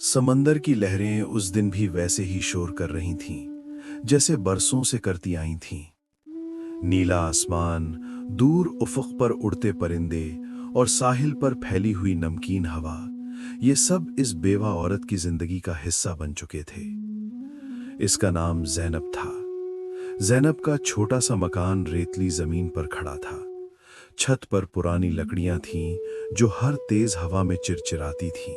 समंदर की लहरें उस दिन भी वैसे ही शोर कर रही थीं जैसे बरसों से करती आई थीं। नीला आसमान, दूर उफ़क़ पर उड़ते परिंदे और साहिल पर फैली हुई नमकीन हवा, ये सब इस बेवा औरत की जिंदगी का हिस्सा बन चुके थे। इसका नाम ज़ैनब था। ज़ैनब का छोटा सा मकान रेतली जमीन पर खड़ा था। छत पर पुरानी लकड़ियां थीं जो हर तेज हवा में चिरचिराती थीं।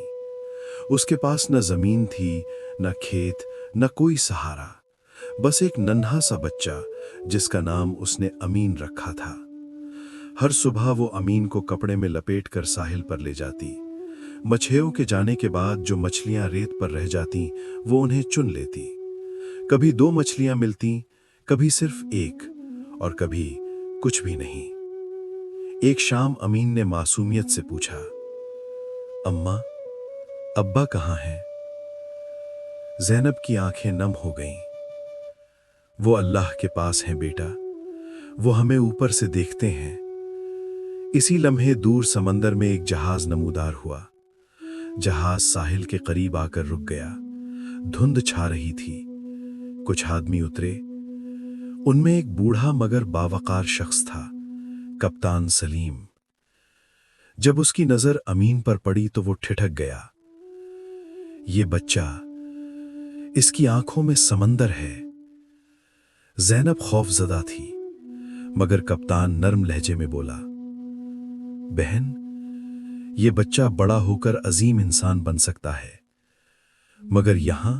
उसके पास न जमीन थी, न खेत, न कोई सहारा, बस एक नन्हा सा बच्चा जिसका नाम उसने अमीन रखा था। हर सुबह वो अमीन को कपड़े में लपेटकर साहिल पर ले जाती। मछलियों के जाने के बाद जो मछलियां रेत पर रह जाती, वो उन्हें चुन लेती। कभी 2 मछलियां मिलती, कभी सिर्फ एक, और कभी कुछ भी नहीं। एक शाम अमीन ने मासूमियत से पूछा, अम्मा, अब्बा कहाँ हैं? ज़ैनब की आंखें नम हो गईं। वो अल्लाह के पास हैं बेटा, वो हमें ऊपर से देखते हैं। इसी लम्हे दूर समंदर में एक जहाज नमूदार हुआ। जहाज साहिल के करीब आकर रुक गया। धुंध छा रही थी। कुछ आदमी उतरे। उनमें एक बूढ़ा मगर बावकार शख्स था, कप्तान सलीम। जब उसकी नजर अमीन पर पड़ी तो वो ठिठक गया। ये बच्चा, इसकी आंखों में समंदर है। ज़ैनब खौफजदा थी, मगर कप्तान नर्म लहजे में बोला, बहन, ये बच्चा बड़ा होकर अजीम इंसान बन सकता है, मगर यहां।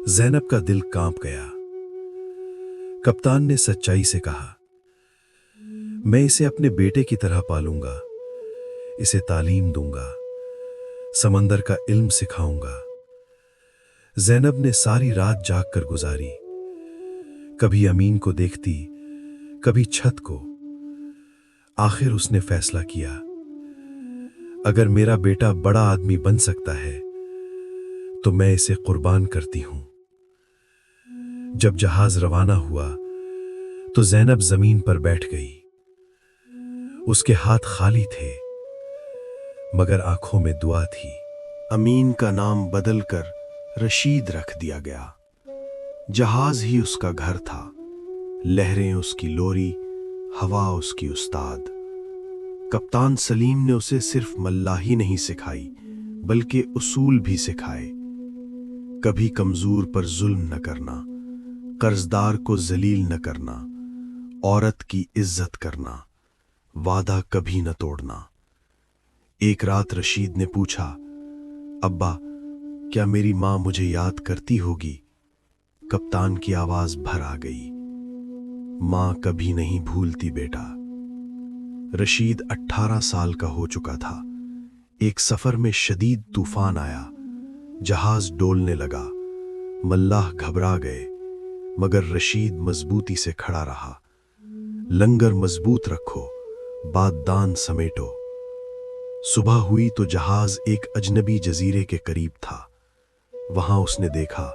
ज़ैनब का दिल कांप गया। कप्तान ने सच्चाई से कहा, मैं इसे अपने बेटे की तरह पालूंगा, इसे तालीम दूंगा, समंदर का इल्म सिखाऊंगा। ज़ैनब ने सारी रात जाग कर गुजारी। कभी अमीन को देखती, कभी छत को। आखिर उसने फैसला किया, अगर मेरा बेटा बड़ा आदमी बन सकता है तो मैं इसे कुर्बान करती हूं। जब जहाज रवाना हुआ तो ज़ैनब जमीन पर बैठ गई। उसके हाथ खाली थे, मगर आंखों में दुआ थी। अमीन का नाम बदलकर रशीद रख दिया गया। जहाज ही उसका घर था, लहरें उसकी लोरी, हवा उसकी उस्ताद। कप्तान सलीम ने उसे सिर्फ मल्लाही नहीं सिखाई, बल्कि उसूल भी सिखाए। कभी कमजोर पर जुल्म न करना, कर्जदार को जलील न करना, औरत की इज्जत करना, वादा कभी न तोड़ना। एक रात रशीद ने पूछा, अब्बा, क्या मेरी मां मुझे याद करती होगी? कप्तान की आवाज भर आ गई, मां कभी नहीं भूलती बेटा। रशीद 18 साल का हो चुका था। एक सफर में शदीद तूफान आया, जहाज डोलने लगा। मल्लाह घबरा गए, मगर रशीद मजबूती से खड़ा रहा। लंगर मजबूत रखो, बाददान समेटो। सुबह हुई तो जहाज एक अजनबी जजीरे के करीब था। वहां उसने देखा,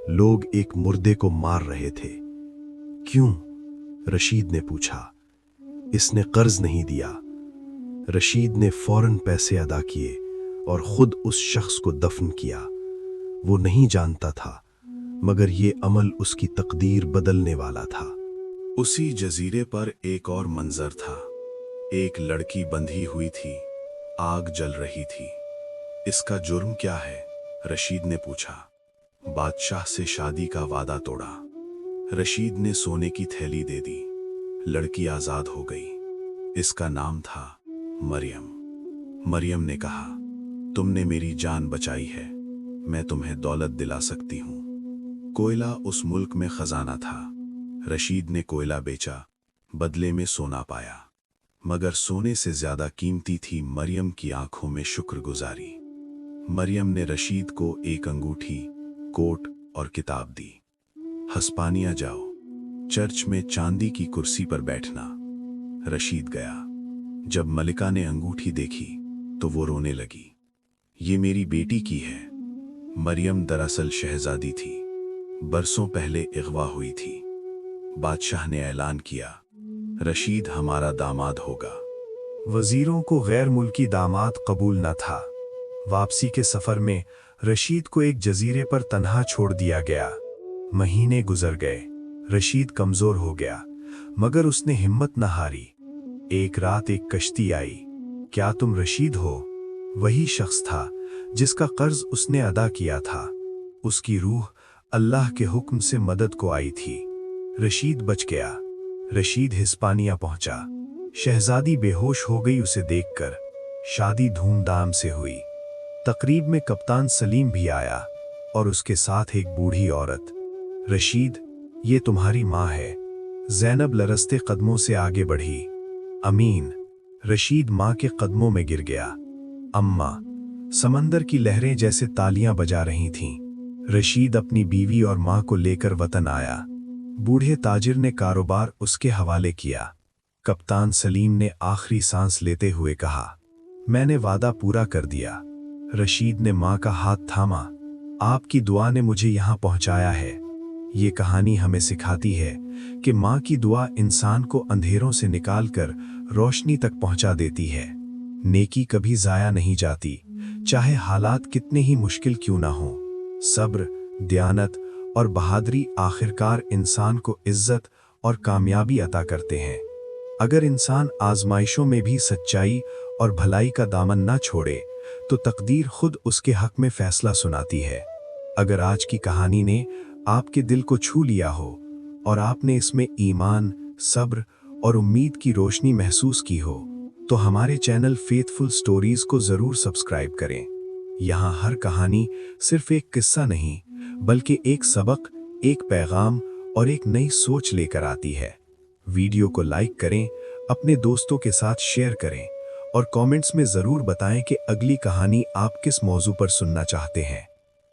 लोग एक मुर्दे को मार रहे थे। क्यों? रशीद ने पूछा। इसने कर्ज नहीं दिया। रशीद ने फौरन पैसे अदा किए और खुद उस शख्स को दफन किया। वो नहीं जानता था, मगर ये अमल उसकी तकदीर बदलने वाला था। उसी जजीरे पर एक और मंजर था। एक लड़की बंधी हुई थी, आग जल रही थी। इसका जुर्म क्या है? रशीद ने पूछा। बादशाह से शादी का वादा तोड़ा। रशीद ने सोने की थैली दे दी। लड़की आजाद हो गई। इसका नाम था मरियम। मरियम ने कहा, तुमने मेरी जान बचाई है, मैं तुम्हें दौलत दिला सकती हूं। कोयला उस मुल्क में खजाना था। रशीद ने कोयला बेचा, बदले में सोना पाया, मगर सोने से ज्यादा कीमती थी मरियम की आंखों में शुक्रगुजारी। मरियम ने रशीद को एक अंगूठी, कोट और किताब दी। हस्पानिया जाओ, चर्च में चांदी की कुर्सी पर बैठना। रशीद गया। जब मलिका ने अंगूठी देखी तो वो रोने लगी। ये मेरी बेटी की है। मरियम दरअसल शहजादी थी, बरसों पहले अगवा हुई थी। बादशाह ने ऐलान किया, रशीद हमारा दामाद होगा। वजीरों को गैर मुल्की दामाद कबूल न था। वापसी के सफर में रशीद को एक जजीरे पर तन्हा छोड़ दिया गया। महीने गुजर गए। रशीद कमजोर हो गया, मगर उसने हिम्मत न हारी। एक रात एक कश्ती आई। क्या तुम रशीद हो? वही शख्स था जिसका कर्ज उसने अदा किया था। उसकी रूह अल्लाह के हुक्म से मदद को आई थी। रशीद बच गया। रशीद हिस्पानिया पहुंचा। शहजादी बेहोश हो गई उसे देखकर। शादी धूमधाम से हुई। तकरीब में कप्तान सलीम भी आया और उसके साथ एक बूढ़ी औरत। रशीद, ये तुम्हारी माँ है। ज़ैनब लरसते कदमों से आगे बढ़ी। अमीन। रशीद माँ के कदमों में गिर गया। अम्मा। समंदर की लहरें जैसे तालियां बजा रही थीं। रशीद अपनी बीवी और माँ को लेकर वतन आया। बूढ़े ताजिर ने कारोबार उसके हवाले किया। कप्तान सलीम ने आखिरी सांस लेते हुए कहा, मैंने वादा पूरा कर दिया। रशीद ने माँ का हाथ थामा। आपकी दुआ ने मुझे यहाँ पहुँचाया है। ये कहानी हमें सिखाती है कि माँ की दुआ इंसान को अंधेरों से निकालकर रोशनी तक पहुँचा देती है। नेकी कभी ज़ाया नहीं जाती, चाहे हालात कितने ही मुश्किल क्यों ना हों। सब्र, दयानत और बहादुरी आखिरकार इंसान को इज्जत और कामयाबी अता करते हैं। अगर इंसान आजमाइशों में भी सच्चाई और भलाई का दामन ना छोड़े तो तकदीर खुद उसके हक में फैसला सुनाती है। अगर आज की कहानी ने आपके दिल को छू लिया हो और आपने इसमें ईमान, सब्र और उम्मीद की रोशनी महसूस की हो, तो हमारे चैनल फेथफुल स्टोरीज को ज़रूर सब्सक्राइब करें। यहाँ हर कहानी सिर्फ एक किस्सा नहीं, बल्कि एक सबक, एक पैगाम और एक नई सोच लेकर आती है। वीडियो को लाइक करें, अपने दोस्तों के साथ शेयर करें और कमेंट्स में ज़रूर बताएं कि अगली कहानी आप किस मौजू पर सुनना चाहते हैं।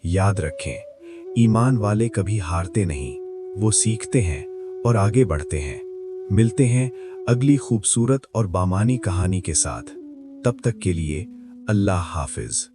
याद रखें, ईमान वाले कभी हारते नहीं, वो सीखते हैं और आगे बढ़ते हैं। मिलते हैं अगली खूबसूरत और बामानी कहानी के साथ। तब तक के लिए अल्लाह हाफिज।